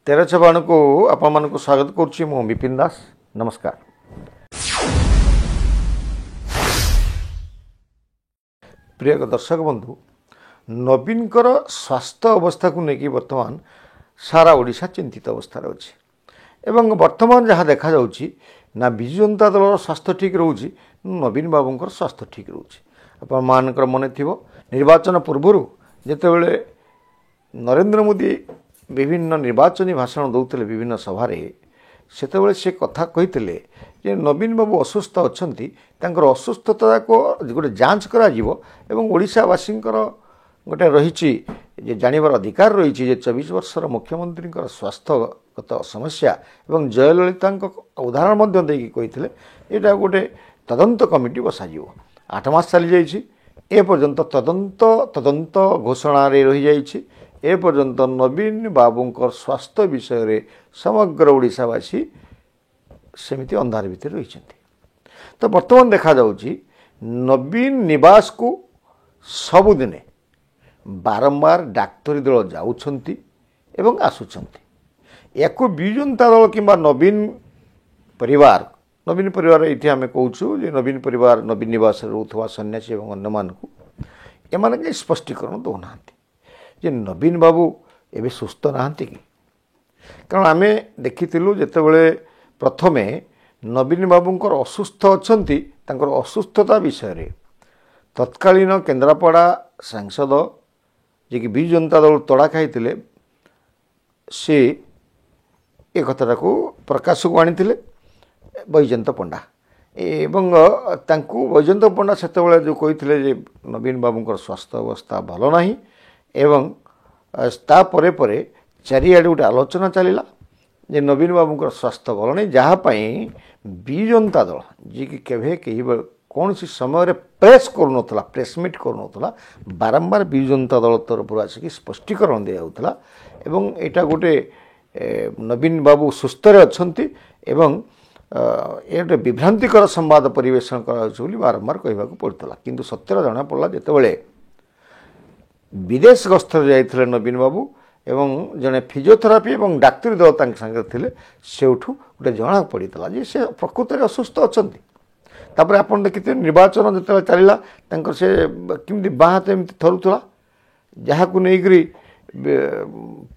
तेरह चबाण को आपण को स्वागत करुच्ची मु विपिन दास। नमस्कार। प्रिय दर्शक बंधु, नवीन स्वास्थ्य अवस्था को लेकिन वर्तमान सारा ओडिशा चिंतित अवस्था अच्छी एवं वर्तमान जहाँ देखा जाउची ना विजु जनता दल स्वास्थ्य ठीक रोचे, नवीन बाबूंकर स्वास्थ्य ठीक रोचे। आपण मानकर मन थी निर्वाचन पूर्व जितेबले नरेंद्र मोदी विभिन्न निर्वाचनी भाषण दौले विभिन्न सभार सेतबले से कथा कही जे नवीन बाबू असुस्थ अच्छी असुस्थता को गोटे जांच करा ओडिशावासी गोटे रही जानवर अधिकार रही 24 वर्षर मुख्यमंत्री स्वास्थ्यगत समस्या एवं जयललिता उदाहरण कही यहाँ गोटे तदंत कमिटी बसाज 8 मास चली जाए पर्यंत तदंत घोषणा रही जाइए। एपर्यंत नवीन बाबूंकर स्वास्थ्य विषय रे समग्र ओडिशावासी सेमिति अंधार भितर रही। तो वर्तमान देखा जाउची नवीन निवास को सबुदिने बारंबार डाक्तरी दल जाउछंती एवं आसुछंती। याको विजु जनता दल किंबा नवीन परिवार ये आम कहूँ जे नवीन परिवार नवीन निवास रोथवा सन्यासी एवं अन्य मानकु एमाने स्पष्टीकरण दौना जे नवीन बाबू एवं सुस्थ नहांती कि कारण आम देखिलु जितेबले प्रथमे नवीन बाबूंकर असुस्थ अच्छी असुस्थता विषय रे तत्कालीन केन्द्रापड़ा सांसद जे कि विजु जनता दल तड़ा खाई से एक कथा को प्रकाश को आनी बैजयंत पंडा एवं बैजयंत पंडा से जो कही नवीन बाबूंकर स्वास्थ्य अवस्था भल नहीं एवं तापर पर चारिआडे गोटे आलोचना चलला जे नवीन बाबूंकर स्वास्थ्य भल नहीं जहाँपाई विजु जनता दल जी कि केवे कहीं कौन सी समय प्रेस करूनला प्रेसमिट करूनला बारंबार विजु जनता दल तरफ आसिक स्पष्टीकरण दि जाऊला एवं यहाँ गोटे नवीन बाबू सुस्थ अच्छी एवं ये गोटे विभ्रांतिकर संवाद परिवेशन कर बारंबार कहवा पड़ता किंतु सत्यर जना पड़ा जितेबले विदेश गस्तर जाइए नवीन बाबू एवं जड़े फिजियोथेरापी और डाक्तरी दल संगे थे सेठू गोटे जना पड़ता जे से प्रकृत में असुस्थ अच्छा। तापर आप देखिए निर्वाचन जो चलला से किमती बाँ हाथ एमती थरुला जहाँ को लेकर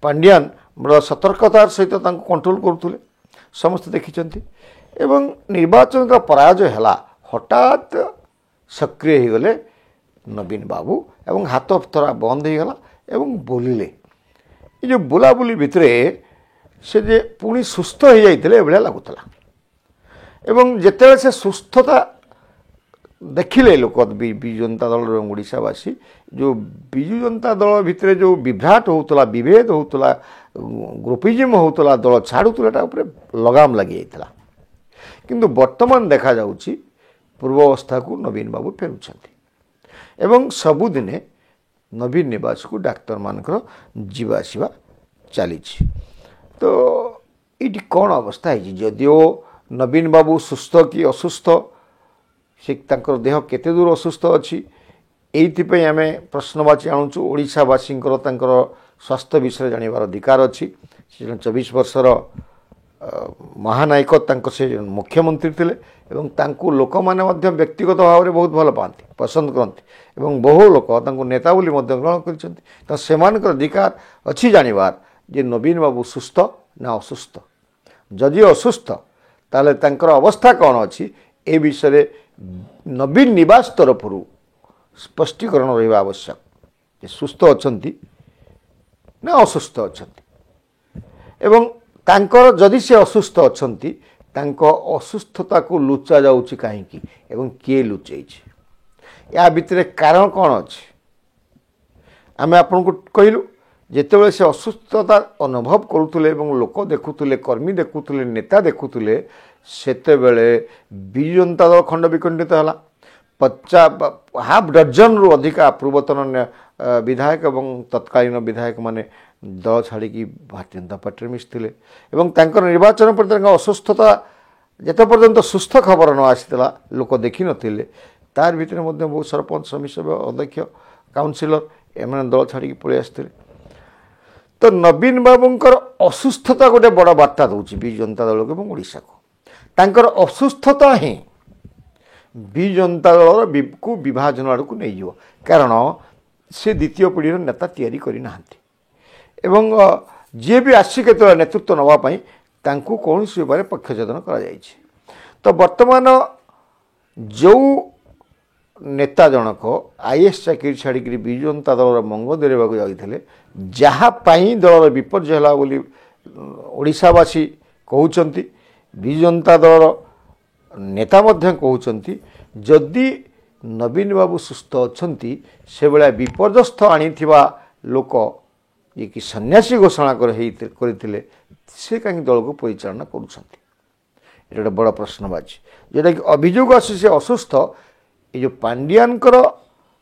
पांड्यान बड़ा सतर्कतार सहित कंट्रोल करुले समस्त देखी एवं निर्वाचन का पराजय है हठात सक्रिय हो गले नवीन बाबू एवं हाथ थरा बंद हो गला एवं बोलिले ये जो बुलाबुली भितर से जे पुणी सुस्थ हो जाते भाया लगुला एवं जिते से सुस्थता देखिले लोक विजु जनता दल ओडिशावासी जो विजु जनता दल भितर जो विभ्राट होता विभेद होता ग्रुपिज्म होता दल छाड़ूला लगाम लगी जाता किंतु वर्तमान देखा जाउची पूर्वावस्था को नवीन बाबू फेरुछंती एवं सबुदिने नवीन निवास को डाक्तर मानकर जीवा आसवा चली। तो ये कौन अवस्था है जदिओ नवीन बाबू सुस्थ कि असुस्थ से देह केते दूर असुस्थ अच्छी ये आम प्रश्नवाची आणुचु ओडिशावासी स्वास्थ्य विषय जानवर अधिकार अच्छी 24 वर्षर महानायक से मुख्यमंत्री थे एवं लोक मैंने व्यक्तिगत भाव में बहुत भल पाती पसंद करती एवं बहु लोक नेता बोली ग्रहण कर से अधिकार अच्छी जानवर जे नवीन बाबू सुस्थ ना असुस्थ जदि असुस्थ ताले तांकर अवस्था कौन अच्छी ए विषय नवीन निवास तरफ स्पष्टीकरण रहा आवश्यक सुस्थ अच्छी ना असुस्थ अच्छा एवं तांकर जदि से असुस्थ अच्छी असुस्थता को लुचा जाउची कहीं एवं किए लुचई या भितर कारण कौन अच्छे आम आपन को कहलु जितेबाला से असुस्थता अनुभव करुले लोक देखुले कर्मी देखुले नेता देखुले सेतेबेले विजु जनता दल खंड विखंडित है 50 हाफ डजन रु अधिका पूर्वतन विधायक एवं तत्कालीन विधायक माने दल छाड़ी भारतीय जनता पार्टी मिसते निर्वाचन पर असुस्थता जिते पर्यंत सुस्थ खबर न आसीला लोक देखी नथिले तार भितर बहुत सरपंच समिति सभ्य अध्यक्ष काउनसिलर एम दल छाड़ी पलि आसते तो नवीन बाबूंकर असुस्थता गोटे बड़ बार्ता दूसरी विजु जनता दल को ओडिशा को तांकर असुस्थता ही विजु जनता दल को विभाजन आड़ को नहीं जीव कारण से द्वितीय पीढ़ी नेता तैयारी करना एवं जी भी आसी के नेतृत्व नापी कौन सी उपाय पक्षछेदन कर तो वर्तमान जो नेता जनक आईएएस चाकरी छाड़ी विजु जनता दल मंग देवा जाते जहाँपाई दल विपर्य है बोली ओडिशावासी कहते विजु जनता दल नेता कहते जदि नवीन बाबू सुस्थ अच्छा से भाया विपर्यस्त आनी लोक ये कि सन्यासी घोषणा करते से कहीं दल को परिचालना कर बड़ प्रश्नबाची जोटा कि अभियोग आसी से असुस्थ ये जो पांड्यानकर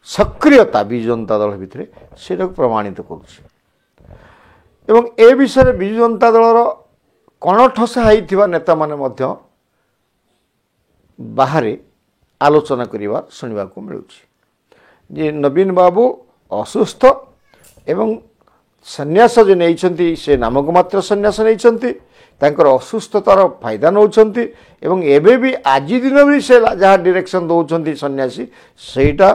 सक्रियता विजु जनता दल भितर से प्रमाणित करुँच ए विषय विजु जनता दलर कणठसा होता नेता माने बाहर आलोचना करवा शुणा मिलूँ जे नवीन बाबू असुस्थ एवं सन्यास जो नहीं से नामक मात्र सन्यास नहीं तांकर असुस्थतार फायदा नौकरी एवं एबे भी आज दिन भी से जहाँ डायरेक्शन दौरान सन्यासी सेटा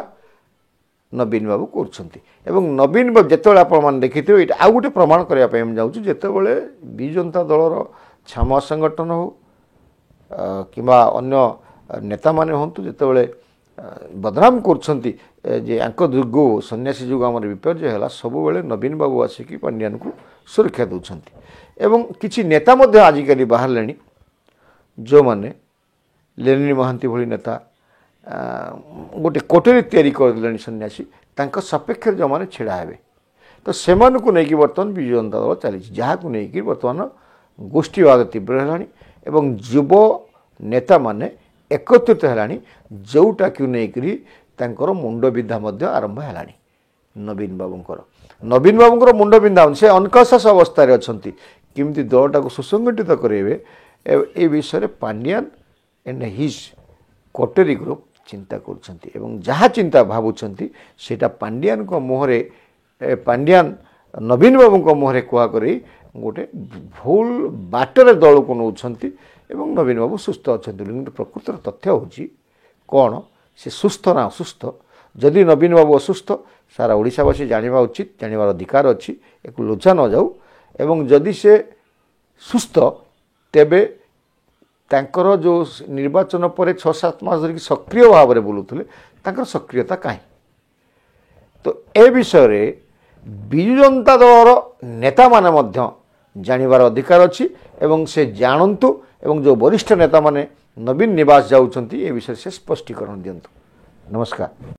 नवीन बाबू कर नवीन बाबू जिते आप देखिए ये आउ गोटे प्रमाण करने जाऊँ जितेबाला विजु जनता दलर छामुआ संगठन हो कि अन्य नेता माने हूँ जितेबाला बदनाम कर जो सन्यासी जो आम विपर्य है सब बेले नवीन बाबू आसिक पांड्यान को सुरक्षा दौरान एवं किसी नेता आजिकल बाहर जो माने लेनिन महांती भली नेता गोटे कोटरी तैयारी कर सन्यासी सपेक्ष जो मैंने छिड़ा हे तो से नहीं बर्तमान विजु जनता दल चली जहाँ को लेकिन बर्तमान गोष्ठीवाद तीव्र है युव नेता माने एकत्रित है जोटा कि नहीं मुंड विधा आरंभ है नवीन बाबूंकर मुंड विधा से अनकॉन्शियस अवस्था अच्छा किमती दलटा को सुसंगठित करेंगे ए विषय पांड्यान एंड हिज कोटेरी ग्रुप चिंता कर जहाँ चिंता भावुंट सेटा पांड्यान को मुहरे पांड्यान नवीन बाबू को मुहरे कह गोटे भूल बाटर दल को नौकरी एवं नवीन बाबू सुस्थ अच्छा प्रकृतर तथ्य हूँ कौन से सुस्थ ना असुस्थ जदि नवीन बाबू असुस्थ सारा ओडिशावासी जाना उचित जानवर अधिकार अच्छी एक लोचा न जाऊ एवं जदि से सुस्थ तेबे तांकर जो निर्वाचन पर 6-7 मास धरिक सक्रिय भाव में बुलूले तांकर सक्रियता कहीं तो ए विषय विजु जनता दलर नेता माने जानवर अधिकार अच्छी एवं से जानतु एवं जो वरिष्ठ नेता माने नवीन निवास जाउछंती ए विषय से स्पष्टीकरण दियंतु। नमस्कार।